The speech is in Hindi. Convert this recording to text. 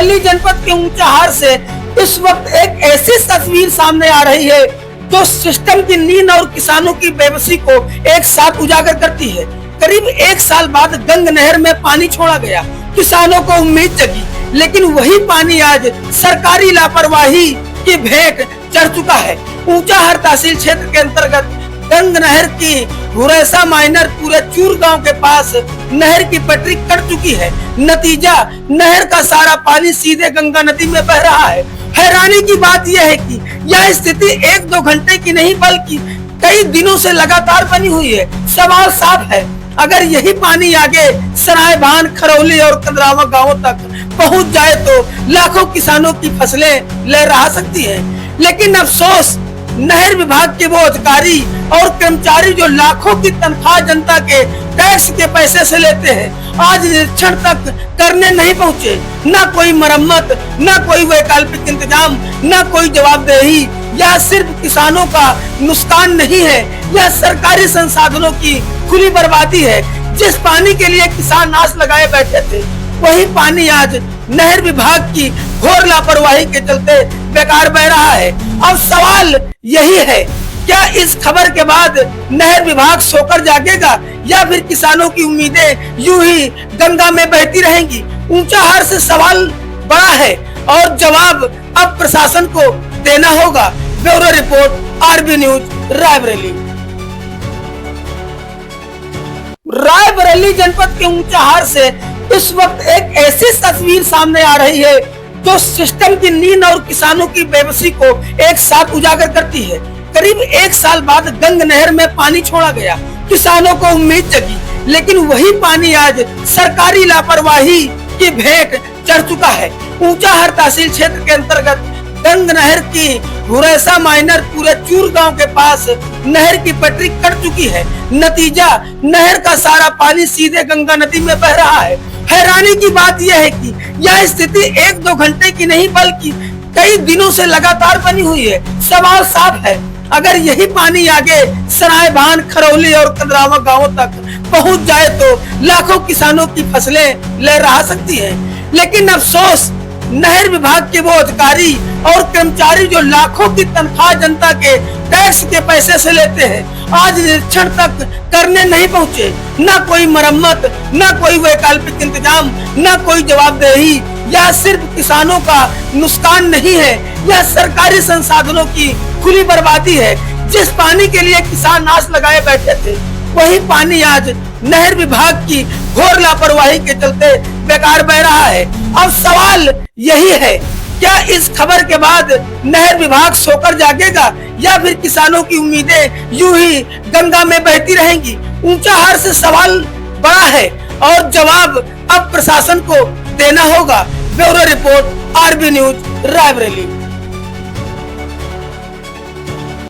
रायबरेली जनपद के ऊंचाहार से इस वक्त एक ऐसी तस्वीर सामने आ रही है जो सिस्टम की नींद और किसानों की बेबसी को एक साथ उजागर करती है। करीब एक साल बाद गंग नहर में पानी छोड़ा गया, किसानों को उम्मीद जगी, लेकिन वही पानी आज सरकारी लापरवाही की भेंट चढ़ चुका है। ऊंचाहार तहसील क्षेत्र के अंतर्गत गंग नहर की हुरैसा माइनर पूरे चूर गांव के पास नहर की पटरी कट चुकी है। नतीजा, नहर का सारा पानी सीधे गंगा नदी में बह रहा है। हैरानी की बात यह है कि यह स्थिति एक दो घंटे की नहीं बल्कि कई दिनों से लगातार बनी हुई है। सवाल साफ है, अगर यही पानी आगे सराय भान, खरौली और कंदरावा गांवों तक पहुंच जाए तो लाखों किसानों की फसलें लहरा सकती हैं। लेकिन अफसोस, नहर विभाग के वो अधिकारी और कर्मचारी जो लाखों की तनख्वाह जनता के टैक्स के पैसे से लेते हैं, आज निरीक्षण तक करने नहीं पहुंचे। न कोई मरम्मत, न कोई वैकल्पिक इंतजाम, न कोई जवाबदेही। यह सिर्फ किसानों का नुकसान नहीं है, यह सरकारी संसाधनों की खुली बर्बादी है। जिस पानी के लिए किसान आस लगाए बैठे थे, वही पानी आज नहर विभाग की घोर लापरवाही के चलते बेकार बह रहा है। अब सवाल यही है, क्या इस खबर के बाद नहर विभाग सोकर जागेगा या फिर किसानों की उम्मीदें यूं ही गंगा में बहती रहेंगी? ऊंचाहार से सवाल बड़ा है और जवाब अब प्रशासन को देना होगा। Bureau report, RB news, Raebareli. Raebareli जनपद के ऊंचाहार से इस वक्त एक ऐसी तस्वीर सामने आ रही है जो सिस्टम की नींद और किसानों की बेबसी को एक साथ उजागर करती है। करीब एक साल बाद गंग नहर में पानी छोड़ा गया, किसानों को उम्मीद जगी, लेकिन वही पानी आज सरकारी लापरवाही की भेंट चढ़ चुका है। ऊंचाहार तहसील क्षेत्र के अंतर्गत गंग नहर की हुरैसा माइनर पूरे चूर गांव के पास नहर की पटरी कट चुकी है। नतीजा, नहर का सारा पानी सीधे गंगा नदी में बह रहा है। हैरानी की बात यह है कि यह स्थिति एक दो घंटे की नहीं बल्कि कई दिनों से लगातार बनी हुई है। सवाल साफ है, अगर यही पानी आगे सराय भान, खरौली और कंदरावा गांवों तक पहुंच जाए तो लाखों किसानों की फसलें लहरा सकती हैं। लेकिन अफसोस, नहर विभाग के वो अधिकारी और कर्मचारी जो लाखों की तनख्वाह जनता के टैक्स के पैसे से लेते हैं, आज निरीक्षण तक करने नहीं पहुंचे। न कोई मरम्मत, न कोई वैकल्पिक इंतजाम, न कोई जवाबदेही। यह सिर्फ किसानों का नुकसान नहीं है, यह सरकारी संसाधनों की खुली बर्बादी है। जिस पानी के लिए किसान आस लगाए बैठे थे, वही पानी आज नहर विभाग की घोर लापरवाही के चलते बेकार बह रहा है। अब सवाल यही है, क्या इस खबर के बाद नहर विभाग सोकर जागेगा या फिर किसानों की उम्मीदें यूं ही गंगा में बहती रहेंगी? ऊंचाहार से सवाल बड़ा है और जवाब अब प्रशासन को देना होगा। Bureau report, RB news, Raebareli.